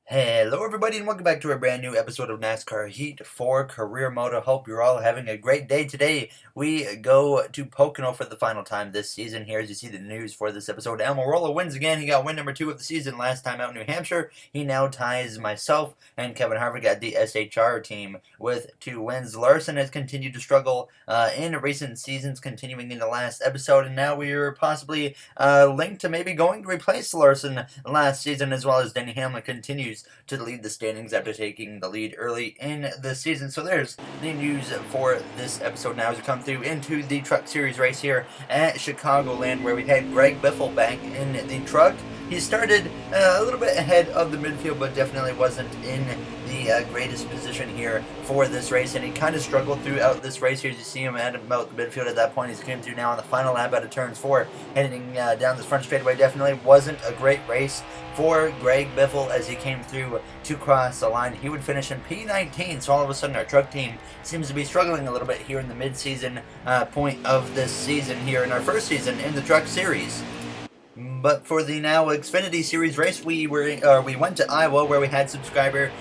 Hello everybody and welcome back to a brand new episode of NASCAR Heat 4 Career Mode. I hope you're all having a great day today. We go to Pocono for the final time this season. Here as you see the news for this episode. Almirola wins again. He got win number 2 of the season last time out in New Hampshire. He now ties myself and Kevin Harvick at the SHR team with 2 wins. Larson has continued to struggle in recent seasons, continuing in the last episode, and now we are possibly linked to maybe going to replace Larson last season, as well as Denny Hamlin continues to lead the standings after taking the lead early in the season. So there's the news for this episode now as we come through into the Truck Series race here at Chicagoland, where we had Greg Biffle back in the truck. He started a little bit ahead of the midfield, but definitely wasn't in the greatest position here for this race, and he kind of struggled throughout this race here. As you see him at about the midfield at that point. He's came through now on the final lap out of turns 4, heading down this front straightaway. Definitely wasn't a great race for Greg Biffle as he came through to cross the line. He would finish in P19, so all of a sudden our truck team seems to be struggling a little bit here in the mid-season point of this season here in our first season in the Truck Series. But for the now Xfinity Series race, we went to Iowa, where we had subscriber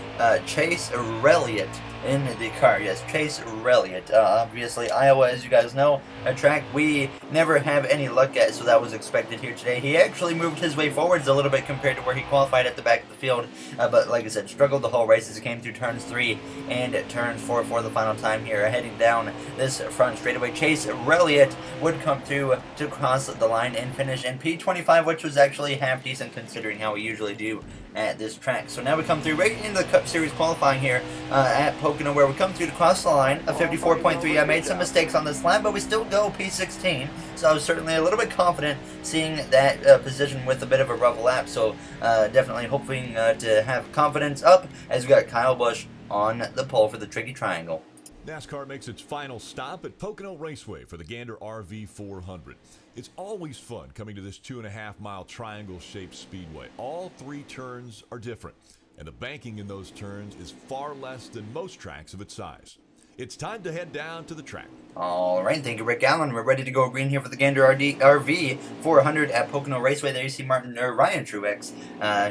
Chase Elliott in the car. Yes, Chase Elliott. Obviously, Iowa, as you guys know, a track we never have any luck at, so that was expected here today. He actually moved his way forwards a little bit compared to where he qualified at the back of the field, but like I said, struggled the whole race as he came through turns 3 and turns 4 for the final time here. Heading down this front straightaway, Chase Elliott would come through to cross the line and finish in P25, which was actually half decent considering how we usually do at this track. So now we come through right into the Cup Series qualifying here at Pocono, where we come through to cross the line, a 54.3. I made some mistakes on this lap, but we still go P16, so I was certainly a little bit confident seeing that position with a bit of a rough lap, so definitely hoping to have confidence up as we got Kyle Busch on the pole for the Tricky Triangle. NASCAR makes its final stop at Pocono Raceway for the Gander RV 400. It's always fun coming to this 2.5-mile triangle-shaped speedway. All 3 turns are different, and the banking in those turns is far less than most tracks of its size. It's time to head down to the track. Alright, thank you, Rick Allen. We're ready to go green here for the Gander RV 400 at Pocono Raceway. There you see Ryan Truex,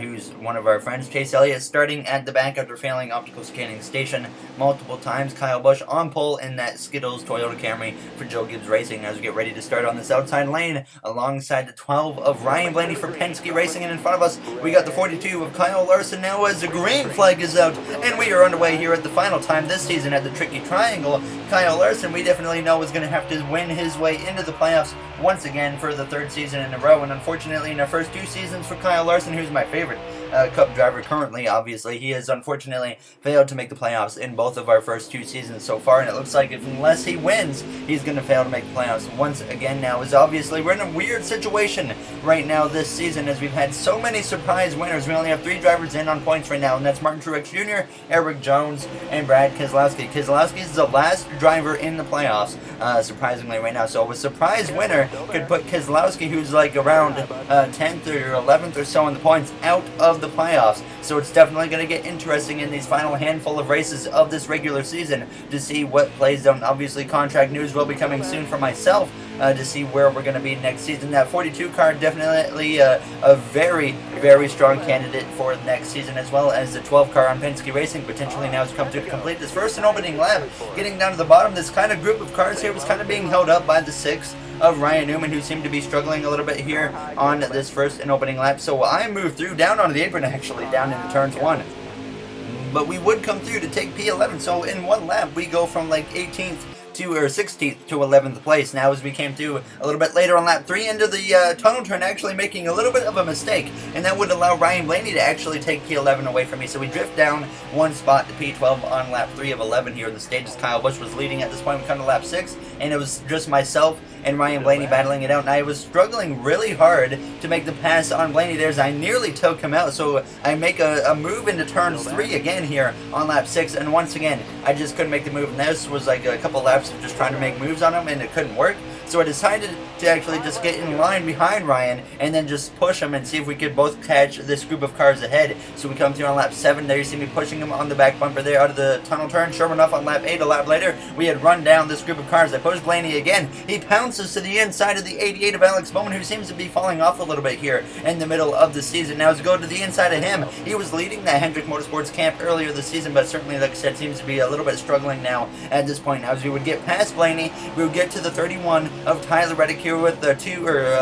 who's one of our friends. Chase Elliott starting at the back after failing optical scanning station multiple times. Kyle Busch on pole in that Skittles Toyota Camry for Joe Gibbs Racing as we get ready to start on this outside lane alongside the 12 of Ryan Blaney for Penske Racing. And in front of us, we got the 42 of Kyle Larson now as the green flag is out. And we are underway here at the final time this season at the Tricky Triangle. Kyle Larson, we definitely know is going to have to win his way into the playoffs once again for the 3rd season in a row. And unfortunately, in our first 2 seasons for Kyle Larson, who's my favorite Cup driver currently, obviously, he has unfortunately failed to make the playoffs in both of our first 2 seasons so far. And it looks like unless he wins, he's going to fail to make the playoffs once again now. As obviously, we're in a weird situation right now this season as we've had so many surprise winners. We only have 3 drivers in on points right now, and that's Martin Truex Jr., Eric Jones, and Brad Keselowski. Keselowski is the last driver in the playoffs, surprisingly, right now. So a surprise winner could put Keselowski, who's like around 10th or 11th or so in the points, out of the playoffs. So it's definitely going to get interesting in these final handful of races of this regular season to see what plays out. Obviously, contract news will be coming soon for myself to see where we're going to be next season. That 42 car definitely a very, very strong candidate for next season, as well as the 12 car on Penske Racing potentially now has come to complete this first and opening lap. Getting down to the bottom, this kind of group of cars here was kind of being held up by the 6 of Ryan Newman, who seemed to be struggling a little bit here on this first and opening lap. So I moved through down onto the apron, actually down into turns 1. But we would come through to take P11, so in one lap we go from like 18th to, or 16th to 11th place. Now as we came through a little bit later on lap 3 into the tunnel turn, actually making a little bit of a mistake, and that would allow Ryan Blaney to actually take P11 away from me. So we drift down 1 spot to P12 on lap 3 of 11 here in the stages. Kyle Busch was leading at this point. We come to lap 6, and it was just myself and Ryan Blaney battling it out, and I was struggling really hard to make the pass on Blaney there as I nearly took him out. So I make a move into turns 3 again here on lap 6, and once again I just couldn't make the move, and this was like a couple laps of just trying to make moves on him, and it couldn't work. So I decided to actually just get in line behind Ryan and then just push him and see if we could both catch this group of cars ahead. So we come through on lap 7. There you see me pushing him on the back bumper there out of the tunnel turn. Sure enough, on lap 8, a lap later, we had run down this group of cars. I push Blaney again. He pounces to the inside of the 88 of Alex Bowman, who seems to be falling off a little bit here in the middle of the season. Now as we go to the inside of him, he was leading that Hendrick Motorsports camp earlier this season, but certainly, like I said, seems to be a little bit struggling now at this point. Now as we would get past Blaney, we would get to the 31 of Tyler Reddick here with the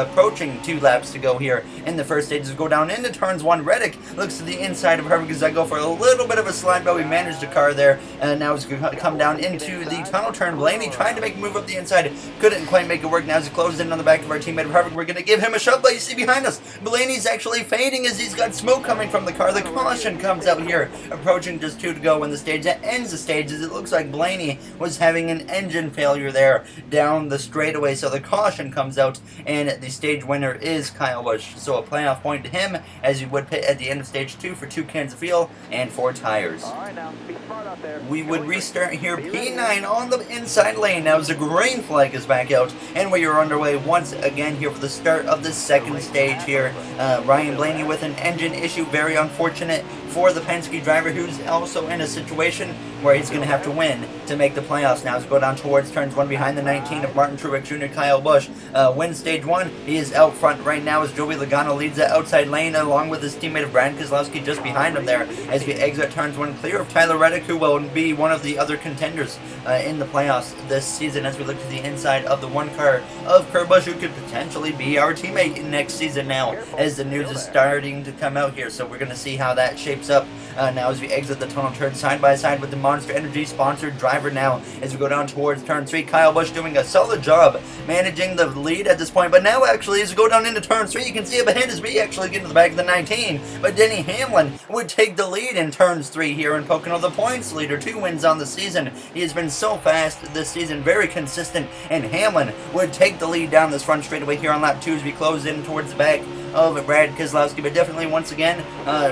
approaching 2 laps to go here in the first stages. Go down into turns 1. Reddick looks to the inside of her because I go for a little bit of a slide, but we managed the car there. And now as we come down into the tunnel turn, Blaney tried to make a move up the inside, couldn't quite make it work. Now as he closes in on the back of our teammate of Harvick, we're going to give him a shove, but you see behind us, Blaney's actually fading as he's got smoke coming from the car. The caution comes out here, approaching just 2 to go in the stage. That ends the stage as it looks like Blaney was having an engine failure there down the straightaway. So the caution comes out, and the stage winner is Kyle Busch. So a playoff point to him as he would pit at the end of stage 2 for 2 cans of fuel and 4 tires. We would restart here, P9 on the inside lane. Now as the green flag is back out, and we are underway once again here for the start of the second stage here. Ryan Blaney with an engine issue, very unfortunate for the Penske driver, who's also in a situation where he's going to have to win to make the playoffs. Now as we go down towards turns 1 behind the 19 of Martin Truex Jr., Kyle Busch wins stage 1. He is out front right now as Joey Logano leads that outside lane along with his teammate of Brad Keselowski just behind him there as we exit turns 1 clear of Tyler Reddick, who will be one of the other contenders in the playoffs this season as we look to the inside of the 1 car of Kurt Busch, who could potentially be our teammate next season now as the news is starting to come out here. So we're going to see how that shapes up now as we exit the tunnel turn side by side with the Monster Energy sponsored driver now as we go down towards turn 3. Kyle Busch doing a solid job managing the lead at this point, but now actually as we go down into turn 3, you can see up ahead as we actually get to the back of the 19, but Denny Hamlin would take the lead in turns 3 here in Pocono, the points leader, 2 wins on the season. He has been so fast this season, very consistent, and Hamlin would take the lead down this front straightaway here on lap 2 as we close in towards the back of Brad Keselowski. But definitely once again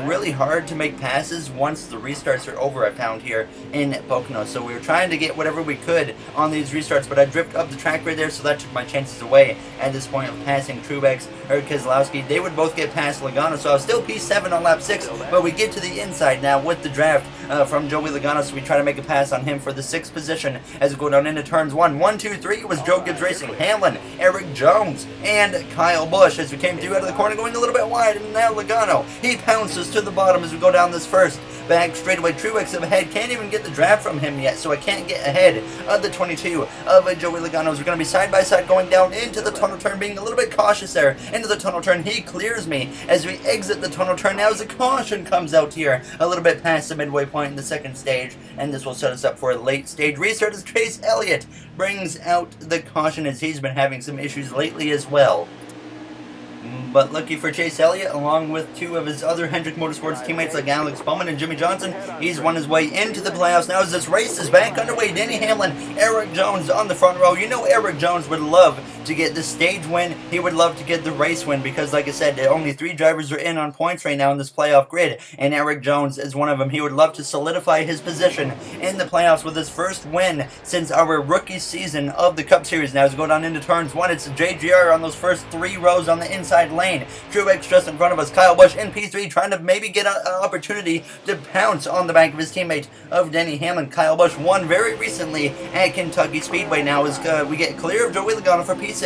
really hard to make passes once the restarts are over, I found here in Pocono. So we were trying to get whatever we could on these restarts, but I drifted up the track right there, so that took my chances away at this point of passing Truex or Keselowski. They would both get past Logano, so I was still P7 on lap 6, but we get to the inside now with the draft from Joey Logano, so we try to make a pass on him for the 6th position as we go down into turns 1, 2, 3 was Joe Gibbs Racing, Hamlin, Eric Jones, and Kyle Busch as we came through out of the corner, going a little bit wide, and now Logano, he pounces to the bottom as we go down this first back straightaway. Truex up ahead, can't even get the draft from him yet, so I can't get ahead of the 22 of Joey Logano. We're going to be side by side going down into the tunnel turn, being a little bit cautious there into the tunnel turn. He clears me as we exit the tunnel turn now as the caution comes out here a little bit past the midway point in the second stage, and this will set us up for a late stage restart as Chase Elliott brings out the caution as he's been having some issues lately as well. But lucky for Chase Elliott, along with 2 of his other Hendrick Motorsports teammates like Alex Bowman and Jimmy Johnson, he's won his way into the playoffs now as this race is back underway. Denny Hamlin, Eric Jones on the front row. You know Eric Jones would love to get the stage win. He would love to get the race win because, like I said, only 3 drivers are in on points right now in this playoff grid, and Eric Jones is one of them. He would love to solidify his position in the playoffs with his first win since our rookie season of the Cup Series. Now as we go down into turns 1, it's JGR on those first 3 rows on the inside lane. Truex just in front of us. Kyle Busch in P3 trying to maybe get an opportunity to pounce on the back of his teammate of Denny Hamlin. Kyle Busch won very recently at Kentucky Speedway. Now as we get clear of Joey Logano for P6.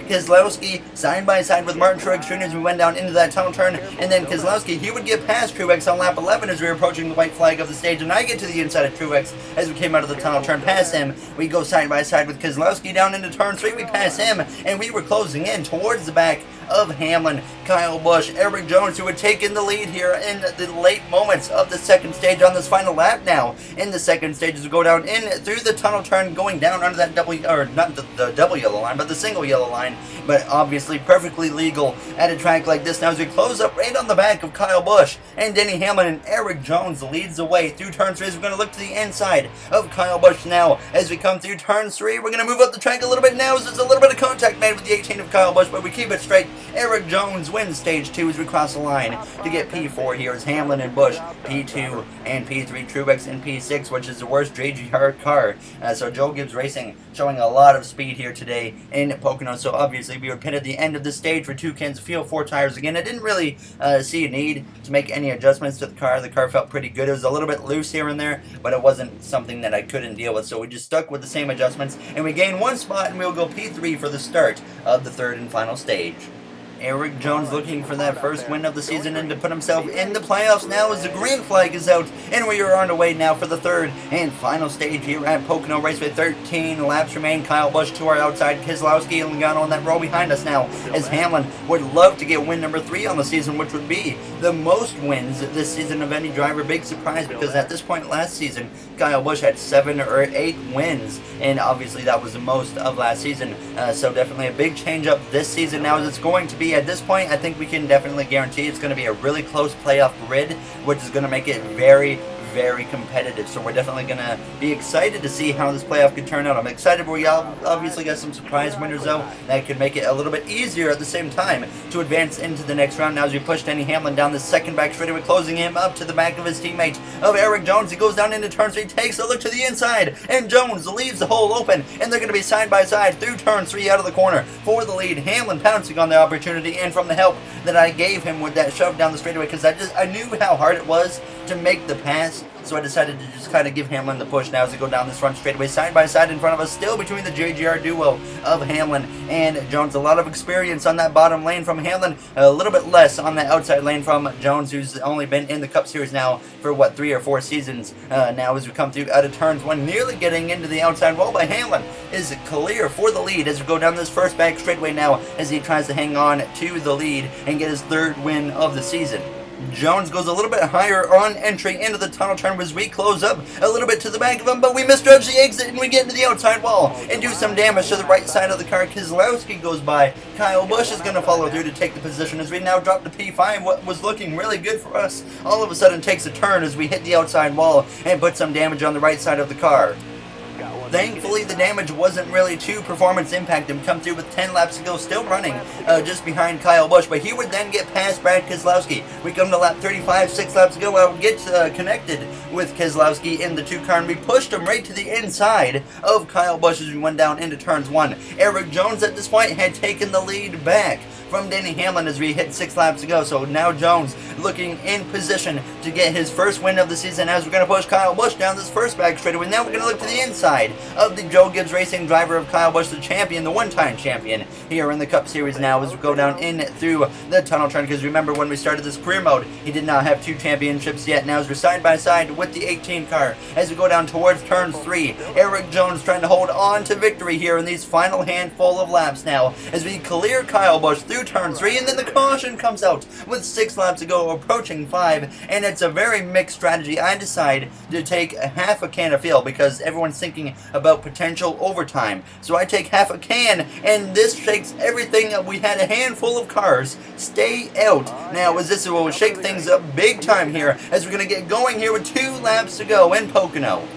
Keselowski side by side with Martin Truex Jr. as we went down into that tunnel turn, and then Keselowski, he would get past Truex on lap 11 as we were approaching the white flag of the stage, and I get to the inside of Truex as we came out of the tunnel turn past him. We go side by side with Keselowski down into turn 3. We pass him, and we were closing in towards the back of Hamlin, Kyle Busch, Eric Jones, who had taken the lead here in the late moments of the second stage on this final lap now. In the second stage, as we go down in through the tunnel turn, going down under that double, or not the double yellow line, but the single yellow line, but obviously perfectly legal at a track like this. Now as we close up right on the back of Kyle Busch and Denny Hamlin, and Eric Jones leads the way through turn 3. We're going to look to the inside of Kyle Busch now as we come through turn 3. We're going to move up the track a little bit now as there's a little bit of contact made with the 18 of Kyle Busch, but we keep it straight. Eric Jones win stage 2 as we cross the line to get P4 here as Hamlin and Busch, P2 and P3, Truex and P6, which is the worst JGR car. So Joe Gibbs Racing showing a lot of speed here today in Pocono. So obviously we were pit at the end of the stage for 2 cans of fuel, 4 tires again. I didn't really see a need to make any adjustments to the car. The car felt pretty good. It was a little bit loose here and there, but it wasn't something that I couldn't deal with. So we just stuck with the same adjustments, and we gained 1 spot, and we'll go P3 for the start of the 3rd and final stage. Erik Jones looking for that first win of the season and to put himself in the playoffs now as the green flag is out, and we are on the way now for the 3rd and final stage here at Pocono Raceway. 13 laps remain. Kyle Busch to our outside, Keselowski and Logano on that row behind us now, as Hamlin would love to get win number 3 on the season, which would be the most wins this season of any driver. Big surprise, because at this point last season Kyle Busch had 7 or 8 wins, and obviously that was the most of last season. So definitely a big change up this season now, as it's going to be, at this point, I think we can definitely guarantee it's going to be a really close playoff grid, which is going to make it very, very competitive. So we're definitely going to be excited to see how this playoff could turn out. I'm excited. We obviously got some surprise winners, though, that could make it a little bit easier at the same time to advance into the next round. Now as we push Denny Hamlin down the second back straightaway, closing him up to the back of his teammate of Erik Jones. He goes down into turn 3, takes a look to the inside, and Jones leaves the hole open, and they're going to be side by side through turn 3 out of the corner for the lead. Hamlin pouncing on the opportunity and from the help that I gave him with that shove down the straightaway, because I knew how hard it was to make the pass. So I decided to just kind of give Hamlin the push now as we go down this front straightaway, side by side in front of us, still between the JGR duo of Hamlin and Jones. A lot of experience on that bottom lane from Hamlin, a little bit less on that outside lane from Jones, who's only been in the Cup Series now for, 3 or 4 seasons now, as we come through out of turns 1, nearly getting into the outside wall. But Hamlin is clear for the lead as we go down this first back straightaway now, as he tries to hang on to the lead and get his 3rd win of the season. Jones goes a little bit higher on entry into the tunnel turn as we close up a little bit to the back of him, but we misjudge the exit and we get into the outside wall and do some damage to the right side of the car. Keselowski goes by. Kyle Busch is going to follow through to take the position as we now drop to P5. What was looking really good for us all of a sudden takes a turn as we hit the outside wall and put some damage on the right side of the car. Thankfully, the damage wasn't really too performance impacted. Come through with 10 laps to go, still running just behind Kyle Busch, but he would then get past Brad Keselowski. We come to lap 35, 6 laps to go. I would get connected with Keselowski in the 2 car, and we pushed him right to the inside of Kyle Busch as we went down into turns 1. Erik Jones at this point had taken the lead back from Denny Hamlin as we hit 6 laps to go. So now Jones looking in position to get his first win of the season as we're going to push Kyle Busch down this first back straightaway. Now we're going to look to the inside of the Joe Gibbs Racing driver of Kyle Busch, the champion, the one-time champion here in the Cup Series now, as we go down in through the tunnel turn, because remember when we started this career mode, he did not have 2 championships yet. Now as we're side by side with the 18 car as we go down towards turn 3, Erik Jones trying to hold on to victory here in these final handful of laps now as we clear Kyle Busch through turn 3, and then the caution comes out with 6 laps to go, approaching 5, and it's a very mixed strategy. I decide to take half a can of fuel because everyone's thinking about potential overtime. So I take half a can, and this shakes everything up. We had a handful of cars stay out. Now as this will shake things up big time here as we're going to get going here with 2 laps to go in Pocono.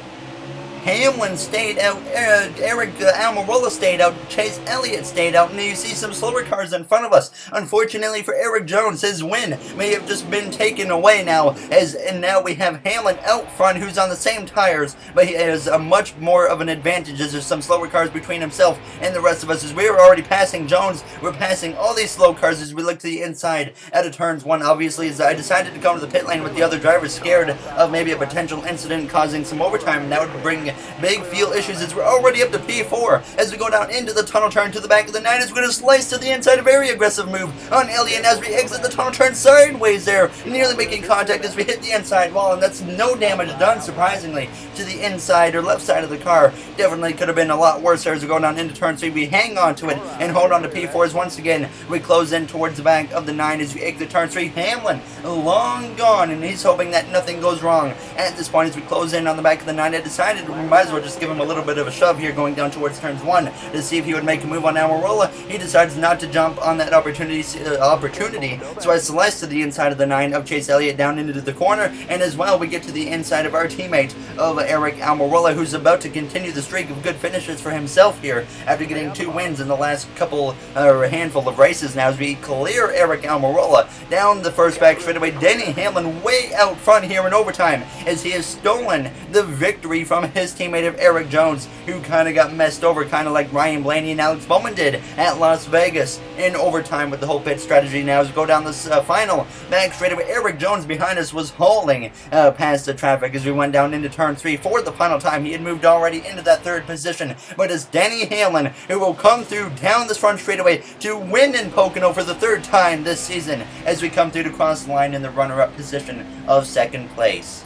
Hamlin stayed out, Eric Almirola stayed out, Chase Elliott stayed out, and you see some slower cars in front of us. Unfortunately for Erik Jones, his win may have just been taken away now, and now we have Hamlin out front, who's on the same tires, but he has a much more of an advantage as there's some slower cars between himself and the rest of us. As we were already passing Jones, we're passing all these slow cars as we look to the inside out of turns 1. Obviously, as I decided to come to the pit lane with the other drivers, scared of maybe a potential incident causing some overtime, and that would bring big fuel issues as we're already up to P4 as we go down into the tunnel turn to the back of the 9. As we're going to slice to the inside, a very aggressive move on Elliott as we exit the tunnel turn sideways there, nearly making contact as we hit the inside wall, and that's no damage done, surprisingly, to the inside or left side of the car. Definitely could have been a lot worse there as we go down into turn 3. We hang on to it and hold on to P4s once again. We close in towards the back of the 9 as we exit turn 3. Hamlin long gone, and he's hoping that nothing goes wrong at this point as we close in on the back of the 9. I decided might as well just give him a little bit of a shove here going down towards turns 1 to see if he would make a move on Almirola. He decides not to jump on that opportunity, so I slice to the inside of the 9 of Chase Elliott down into the corner, and as well we get to the inside of our teammate of Eric Almirola, who's about to continue the streak of good finishes for himself here after getting 2 wins in the last handful of races now, as we clear Eric Almirola down the first back straightaway. Denny Hamlin way out front here in overtime as he has stolen the victory from his teammate of Eric Jones, who kind of got messed over, kind of like Ryan Blaney and Alex Bowman did at Las Vegas in overtime with the whole pit strategy. Now as we go down this final back straightaway, Eric Jones behind us was hauling past the traffic as we went down into turn 3 for the final time. He had moved already into that 3rd position, but it's Denny Hamlin who will come through down this front straightaway to win in Pocono for the 3rd time this season as we come through to cross the line in the runner-up position of 2nd place.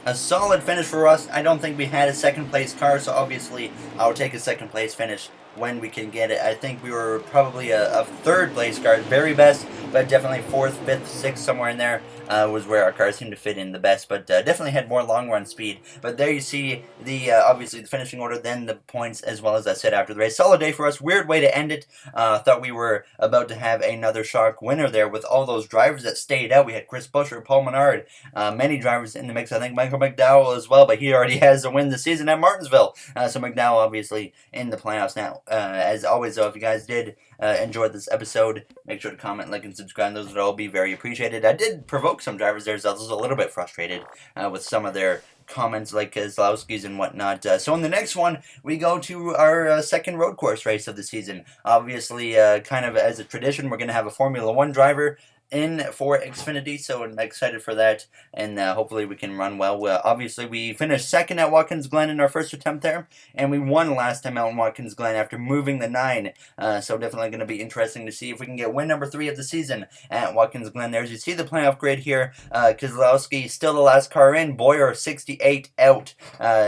A solid finish for us. I don't think we had a 2nd place car, so obviously I'll take a 2nd place finish when we can get it. I think we were probably a 3rd place car at very best, but definitely 4th, 5th, 6th, somewhere in there was where our cars seemed to fit in the best, but definitely had more long run speed. But there you see the obviously the finishing order, then the points, as well as I said after the race. Solid day for us. Weird way to end it. Thought we were about to have another shock winner there with all those drivers that stayed out. We had Chris Buescher, Paul Menard, many drivers in the mix. I think Michael McDowell as well, but he already has a win this season at Martinsville. So McDowell obviously in the playoffs now. As always, though, if you guys did enjoy this episode, make sure to comment, like, and subscribe. Those would all be very appreciated. I did provoke some drivers there, so I was a little bit frustrated with some of their comments, like Kozlowski's and whatnot. So in the next one, we go to our 2nd road course race of the season. Obviously, kind of as a tradition, we're going to have a Formula 1 driver in for Xfinity, so I'm excited for that, and hopefully we can run well. Obviously, we finished 2nd at Watkins Glen in our first attempt there, and we won last time out in Watkins Glen after moving the 9, so definitely going to be interesting to see if we can get win number 3 of the season at Watkins Glen there. As you see the playoff grid here, Kozlowski still the last car in, Boyer 68 out.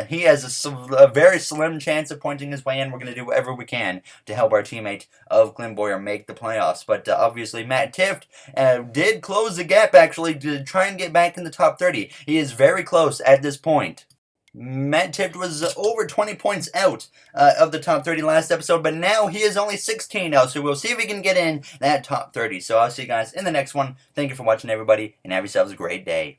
He has a very slim chance of pointing his way in. We're going to do whatever we can to help our teammate of Glenn Boyer make the playoffs, but obviously Matt Tifft did close the gap, actually, to try and get back in the top 30. He is very close at this point. Matt Tifft was over 20 points out of the top 30 last episode, but now he is only 16 now, so we'll see if he can get in that top 30. So I'll see you guys in the next one. Thank you for watching, everybody, and have yourselves a great day.